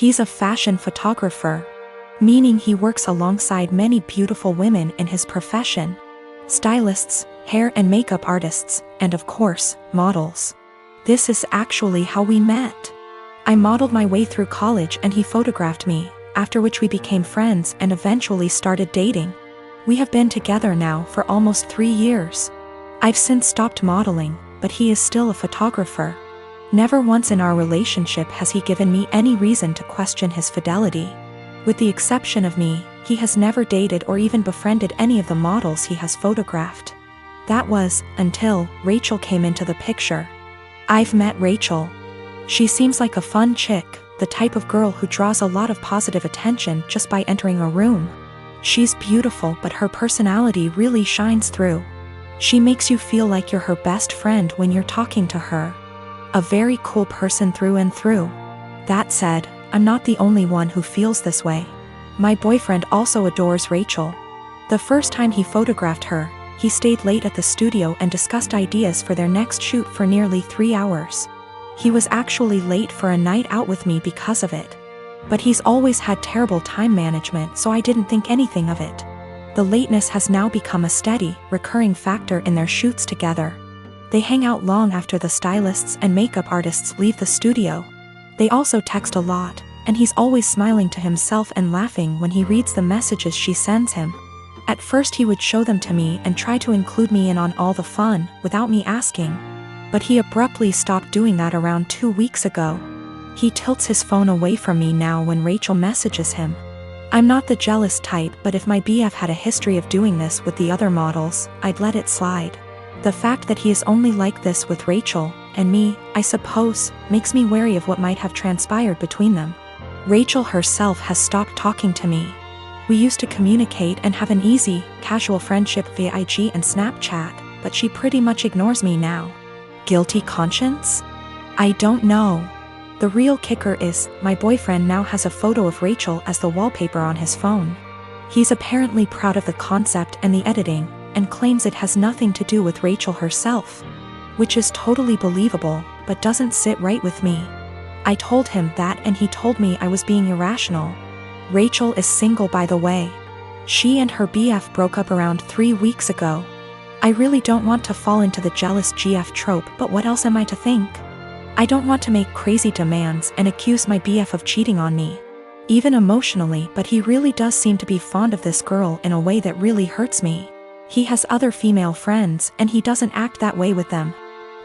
He's a fashion photographer, meaning he works alongside many beautiful women in his profession. Stylists, hair and makeup artists, and of course, models. This is actually how we met. I modeled my way through college and he photographed me, after which we became friends and eventually started dating. We have been together now for almost 3 years. I've since stopped modeling, but he is still a photographer. Never once in our relationship has he given me any reason to question his fidelity. With the exception of me, he has never dated or even befriended any of the models he has photographed. That was, until Rachel came into the picture. I've met Rachel. She seems like a fun chick, the type of girl who draws a lot of positive attention just by entering a room. She's beautiful, but her personality really shines through. She makes you feel like you're her best friend when you're talking to her. A very cool person through and through. That said, I'm not the only one who feels this way. My boyfriend also adores Rachel. The first time he photographed her, he stayed late at the studio and discussed ideas for their next shoot for nearly 3 hours. He was actually late for a night out with me because of it. But he's always had terrible time management, so I didn't think anything of it. The lateness has now become a steady, recurring factor in their shoots together. They hang out long after the stylists and makeup artists leave the studio. They also text a lot, and he's always smiling to himself and laughing when he reads the messages she sends him. At first he would show them to me and try to include me in on all the fun, without me asking. But he abruptly stopped doing that around 2 weeks ago. He tilts his phone away from me now when Rachel messages him. I'm not the jealous type, but if my BF had a history of doing this with the other models, I'd let it slide. The fact that he is only like this with Rachel, and me, I suppose, makes me wary of what might have transpired between them. Rachel herself has stopped talking to me. We used to communicate and have an easy, casual friendship via IG and Snapchat, but she pretty much ignores me now. Guilty conscience? I don't know. The real kicker is, my boyfriend now has a photo of Rachel as the wallpaper on his phone. He's apparently proud of the concept and the editing, and claims it has nothing to do with Rachel herself. Which is totally believable, but doesn't sit right with me. I told him that and he told me I was being irrational. Rachel is single, by the way. She and her BF broke up around 3 weeks ago. I really don't want to fall into the jealous GF trope, but what else am I to think? I don't want to make crazy demands and accuse my BF of cheating on me. Even emotionally, but he really does seem to be fond of this girl in a way that really hurts me. He has other female friends and he doesn't act that way with them.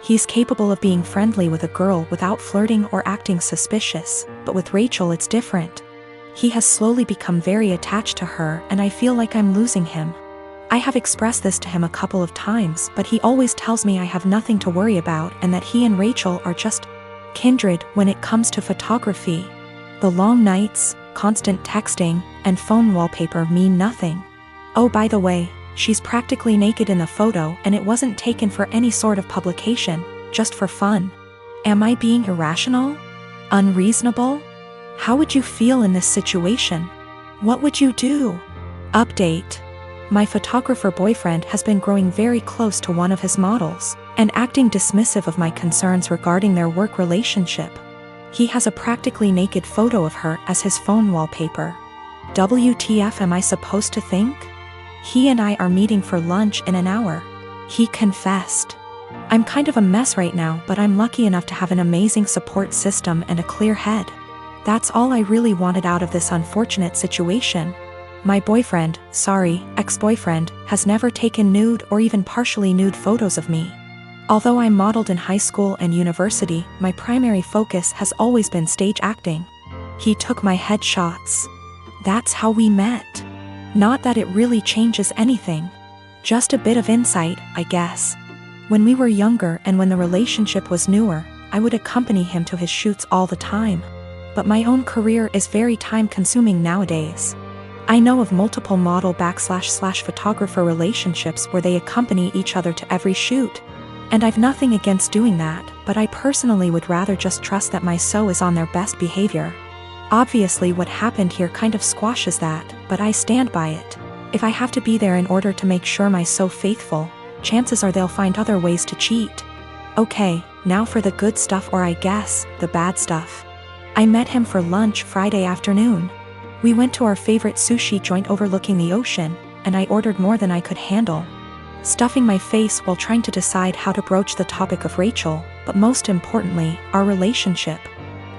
He's capable of being friendly with a girl without flirting or acting suspicious, but with Rachel it's different. He has slowly become very attached to her and I feel like I'm losing him. I have expressed this to him a couple of times, but he always tells me I have nothing to worry about and that he and Rachel are just kindred when it comes to photography. The long nights, constant texting, and phone wallpaper mean nothing. Oh, by the way, she's practically naked in the photo and it wasn't taken for any sort of publication, just for fun. Am I being irrational? Unreasonable? How would you feel in this situation? What would you do? Update. My photographer boyfriend has been growing very close to one of his models, and acting dismissive of my concerns regarding their work relationship. He has a practically naked photo of her as his phone wallpaper. WTF am I supposed to think? He and I are meeting for lunch in an hour. He confessed. I'm kind of a mess right now, but I'm lucky enough to have an amazing support system and a clear head. That's all I really wanted out of this unfortunate situation. My boyfriend, ex-boyfriend, has never taken nude or even partially nude photos of me. Although I modeled in high school and university, my primary focus has always been stage acting. He took my headshots. That's how we met. Not that it really changes anything. Just a bit of insight, I guess. When we were younger and when the relationship was newer, I would accompany him to his shoots all the time. But my own career is very time-consuming nowadays. I know of multiple model/photographer relationships where they accompany each other to every shoot. And I've nothing against doing that, but I personally would rather just trust that my SO is on their best behavior. Obviously what happened here kind of squashes that, but I stand by it. If I have to be there in order to make sure my SO faithful, chances are they'll find other ways to cheat. Okay, now for the good stuff, or I guess, the bad stuff. I met him for lunch Friday afternoon. We went to our favorite sushi joint overlooking the ocean, and I ordered more than I could handle, stuffing my face while trying to decide how to broach the topic of Rachel, but most importantly, our relationship.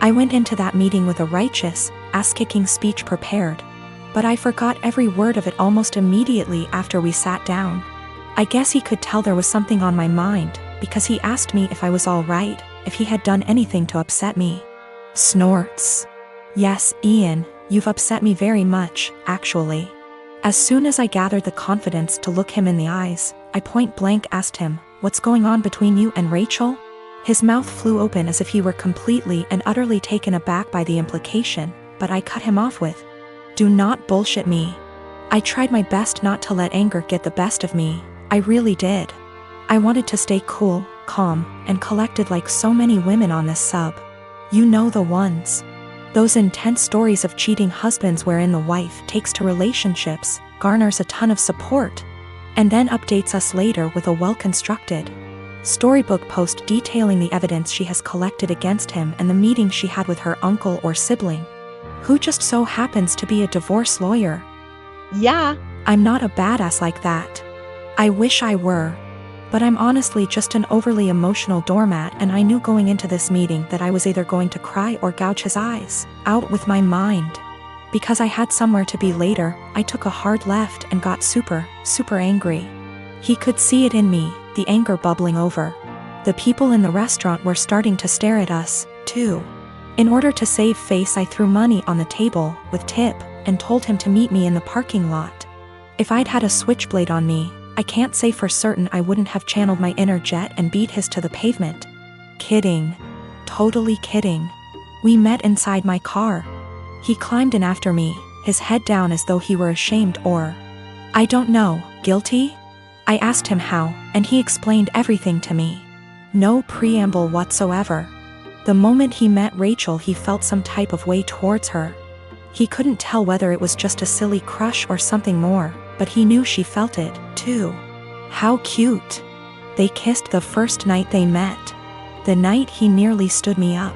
I went into that meeting with a righteous, ass-kicking speech prepared, but I forgot every word of it almost immediately after we sat down. I guess he could tell there was something on my mind, because he asked me if I was all right, if he had done anything to upset me. Snorts. Yes, Ian, you've upset me very much, actually. As soon as I gathered the confidence to look him in the eyes, I point blank asked him, "What's going on between you and Rachel?" His mouth flew open as if he were completely and utterly taken aback by the implication, but I cut him off with, "Do not bullshit me." I tried my best not to let anger get the best of me. I really did. I wanted to stay cool, calm, and collected like so many women on this sub. You know the ones. Those intense stories of cheating husbands wherein the wife takes to relationships, garners a ton of support, and then updates us later with a well-constructed storybook post detailing the evidence she has collected against him and the meeting she had with her uncle or sibling, who just so happens to be a divorce lawyer. Yeah, I'm not a badass like that. I wish I were. But I'm honestly just an overly emotional doormat, and I knew going into this meeting that I was either going to cry or gouge his eyes out with my mind. Because I had somewhere to be later, I took a hard left and got super angry. He could see it in me, the anger bubbling over. The people in the restaurant were starting to stare at us, too. In order to save face, I threw money on the table, with tip, and told him to meet me in the parking lot. If I'd had a switchblade on me, I can't say for certain I wouldn't have channeled my inner jet and beat his to the pavement. Kidding. Totally kidding. We met inside my car. He climbed in after me, his head down as though he were ashamed or, I don't know, guilty? I asked him how, and he explained everything to me. No preamble whatsoever. The moment he met Rachel, he felt some type of way towards her. He couldn't tell whether it was just a silly crush or something more, but he knew she felt it, too. How cute. They kissed the first night they met. The night he nearly stood me up.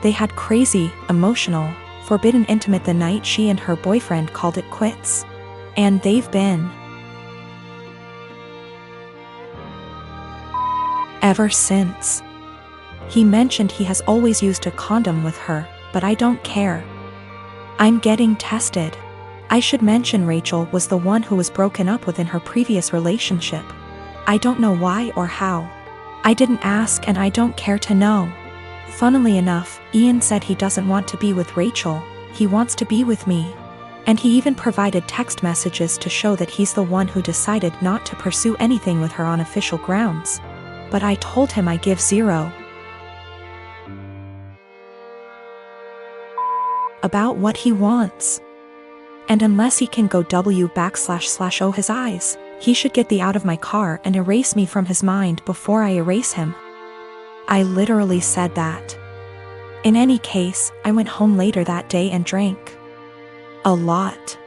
They had crazy, emotional, forbidden intimate the night she and her boyfriend called it quits. And they've been ever since. He mentioned he has always used a condom with her, but I don't care. I'm getting tested. I should mention Rachel was the one who was broken up with in her previous relationship. I don't know why or how. I didn't ask and I don't care to know. Funnily enough, Ian said he doesn't want to be with Rachel, he wants to be with me. And he even provided text messages to show that he's the one who decided not to pursue anything with her on official grounds. But I told him I give zero about what he wants. And unless he can go // his eyes, he should get the out of my car and erase me from his mind before I erase him. I literally said that. In any case, I went home later that day and drank a lot.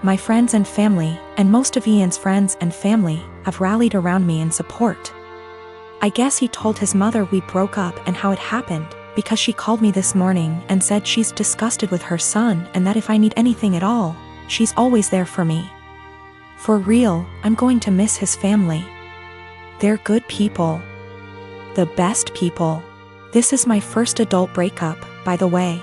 My friends and family, and most of Ian's friends and family, have rallied around me in support. I guess he told his mother we broke up and how it happened, because she called me this morning and said she's disgusted with her son and that if I need anything at all, she's always there for me. For real, I'm going to miss his family. They're good people. The best people. This is my first adult breakup, by the way.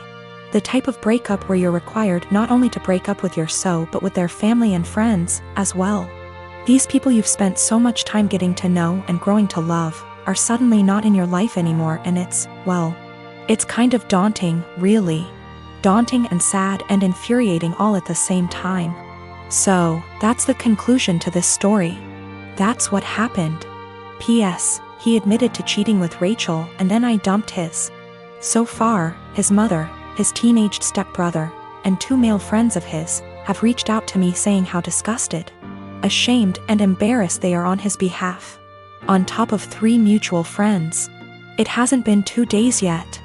The type of breakup where you're required not only to break up with your so but with their family and friends, as well. These people you've spent so much time getting to know and growing to love, are suddenly not in your life anymore, and it's, well, it's kind of daunting, really. Daunting and sad and infuriating all at the same time. So, that's the conclusion to this story. That's what happened. P.S. He admitted to cheating with Rachel and then I dumped his. So far, his mother, his teenaged stepbrother, and 2 male friends of his, have reached out to me saying how disgusted, ashamed and embarrassed they are on his behalf. On top of 3 mutual friends. It hasn't been 2 days yet.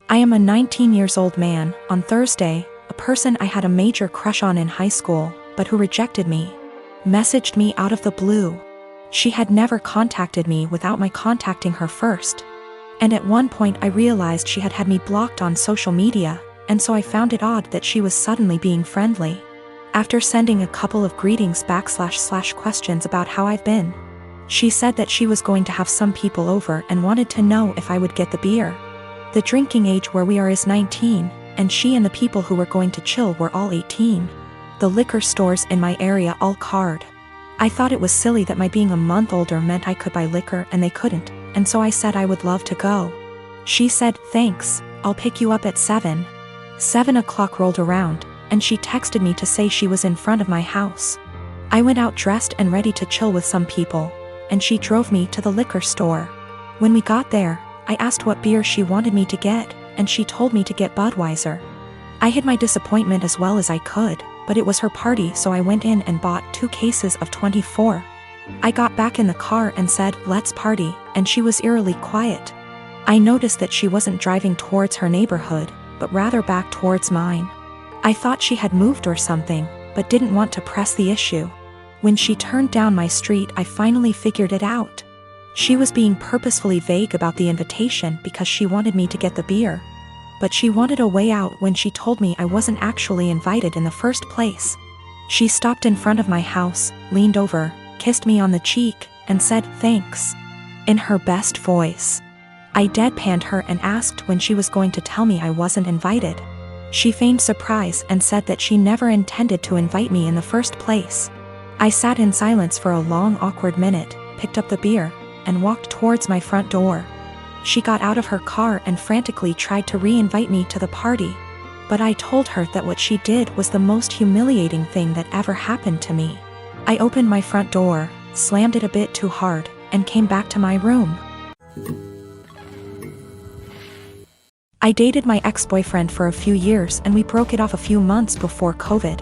I am a 19-year-old man. On Thursday, a person I had a major crush on in high school, but who rejected me, messaged me out of the blue. She had never contacted me without my contacting her first. And at one point I realized she had me blocked on social media, and so I found it odd that she was suddenly being friendly. After sending a couple of greetings / questions about how I've been, she said that she was going to have some people over and wanted to know if I would get the beer. The drinking age where we are is 19, and she and the people who were going to chill were all 18. The liquor stores in my area all card. I thought it was silly that my being a month older meant I could buy liquor and they couldn't, and so I said I would love to go. She said, "Thanks, I'll pick you up at 7. 7 o'clock rolled around, and she texted me to say she was in front of my house. I went out dressed and ready to chill with some people, and she drove me to the liquor store. When we got there, I asked what beer she wanted me to get, and she told me to get Budweiser. I hid my disappointment as well as I could, but it was her party, so I went in and bought 2 cases of 24. I got back in the car and said, "Let's party," and she was eerily quiet. I noticed that she wasn't driving towards her neighborhood, but rather back towards mine. I thought she had moved or something, but didn't want to press the issue. When she turned down my street, I finally figured it out. She was being purposefully vague about the invitation because she wanted me to get the beer. But she wanted a way out when she told me I wasn't actually invited in the first place. She stopped in front of my house, leaned over, kissed me on the cheek, and said, "Thanks," in her best voice. I deadpanned her and asked when she was going to tell me I wasn't invited. She feigned surprise and said that she never intended to invite me in the first place. I sat in silence for a long, awkward minute, picked up the beer, and walked towards my front door. She got out of her car and frantically tried to re-invite me to the party. But I told her that what she did was the most humiliating thing that ever happened to me. I opened my front door, slammed it a bit too hard, and came back to my room. I dated my ex-boyfriend for a few years and we broke it off a few months before COVID.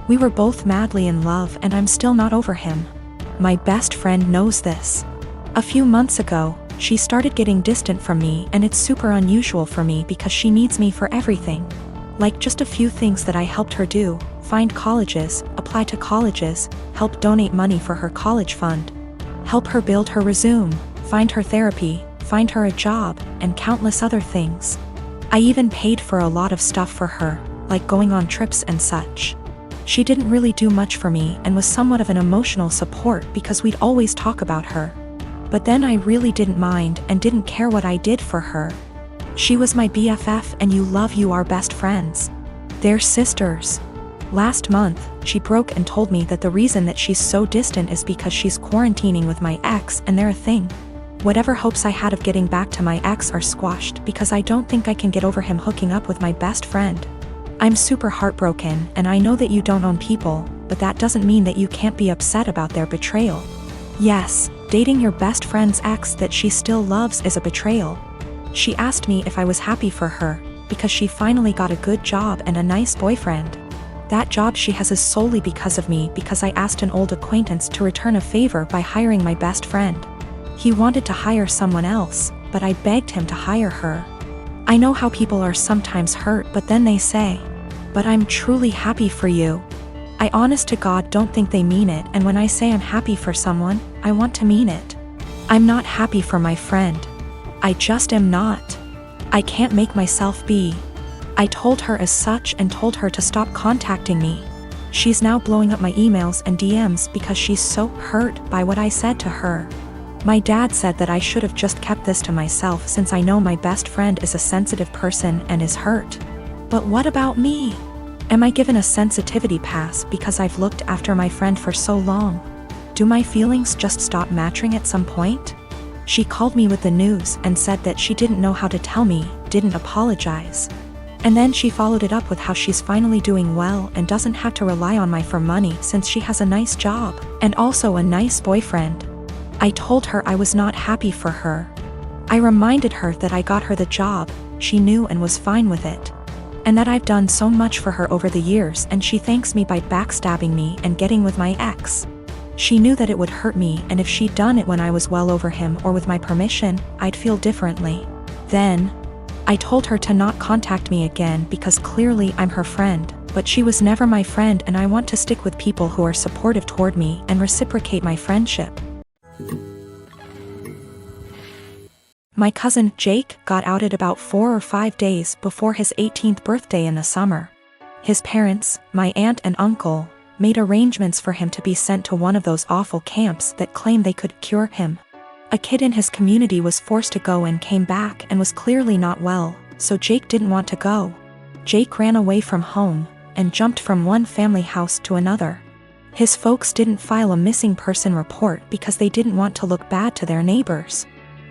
We were both madly in love and I'm still not over him. My best friend knows this. A few months ago, she started getting distant from me, and it's super unusual for me because she needs me for everything. Like just a few things that I helped her do: find colleges, apply to colleges, help donate money for her college fund, help her build her resume, find her therapy, find her a job, and countless other things. I even paid for a lot of stuff for her, like going on trips and such. She didn't really do much for me and was somewhat of an emotional support because we'd always talk about her. But then I really didn't mind and didn't care what I did for her. She was my BFF, and you are best friends. They're sisters. Last month, she broke and told me that the reason that she's so distant is because she's quarantining with my ex and they're a thing. Whatever hopes I had of getting back to my ex are squashed because I don't think I can get over him hooking up with my best friend. I'm super heartbroken, and I know that you don't own people, but that doesn't mean that you can't be upset about their betrayal. Yes, dating your best friend's ex that she still loves is a betrayal. She asked me if I was happy for her, because she finally got a good job and a nice boyfriend. That job she has is solely because of me, because I asked an old acquaintance to return a favor by hiring my best friend. He wanted to hire someone else, but I begged him to hire her. I know how people are sometimes hurt, but then they say, "But I'm truly happy for you." I honest to God don't think they mean it, and when I say I'm happy for someone, I want to mean it. I'm not happy for my friend. I just am not. I can't make myself be. I told her as such and told her to stop contacting me. She's now blowing up my emails and DMs because she's so hurt by what I said to her. My dad said that I should have just kept this to myself since I know my best friend is a sensitive person and is hurt. But what about me? Am I given a sensitivity pass because I've looked after my friend for so long? Do my feelings just stop matching at some point? She called me with the news and said that she didn't know how to tell me, didn't apologize. And then she followed it up with how she's finally doing well and doesn't have to rely on me for money since she has a nice job, and also a nice boyfriend. I told her I was not happy for her. I reminded her that I got her the job, she knew and was fine with it. And that I've done so much for her over the years, and she thanks me by backstabbing me and getting with my ex. She knew that it would hurt me, and if she'd done it when I was well over him or with my permission, I'd feel differently. Then, I told her to not contact me again because clearly I'm her friend, but she was never my friend, and I want to stick with people who are supportive toward me and reciprocate my friendship. My cousin, Jake, got outed about 4 or 5 days before his 18th birthday in the summer. His parents, my aunt and uncle, made arrangements for him to be sent to one of those awful camps that claim they could cure him. A kid in his community was forced to go and came back and was clearly not well, so Jake didn't want to go. Jake ran away from home and jumped from one family house to another. His folks didn't file a missing person report because they didn't want to look bad to their neighbors.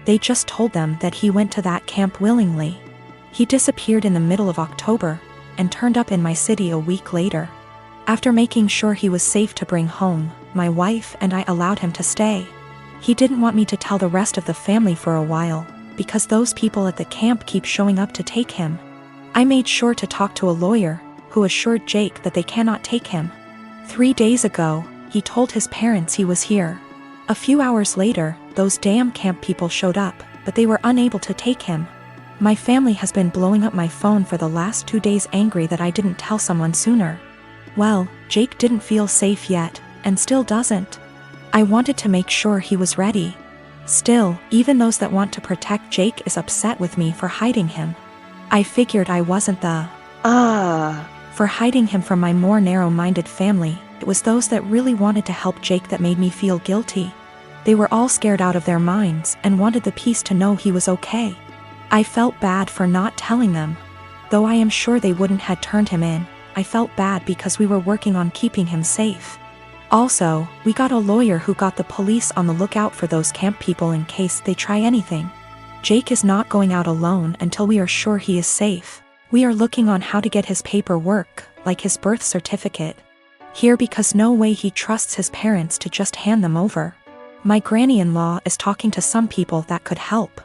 They just told them that he went to that camp willingly. He disappeared in the middle of October and turned up in my city a week later. After making sure he was safe to bring home, my wife and I allowed him to stay. He didn't want me to tell the rest of the family for a while, because those people at the camp keep showing up to take him. I made sure to talk to a lawyer, who assured Jake that they cannot take him. 3 days ago, he told his parents he was here. A few hours later, those damn camp people showed up, but they were unable to take him. My family has been blowing up my phone for the last 2 days, angry that I didn't tell someone sooner. Well, Jake didn't feel safe yet, and still doesn't. I wanted to make sure he was ready. Still, even those that want to protect Jake is upset with me for hiding him. I figured I wasn't the for hiding him from my more narrow-minded family. It was those that really wanted to help Jake that made me feel guilty. They were all scared out of their minds and wanted the peace to know he was okay. I felt bad for not telling them. Though I am sure they wouldn't had turned him in, I felt bad because we were working on keeping him safe. Also, we got a lawyer who got the police on the lookout for those camp people in case they try anything. Jake is not going out alone until we are sure he is safe. We are looking on how to get his paperwork, like his birth certificate, here because no way he trusts his parents to just hand them over. My granny-in-law is talking to some people that could help.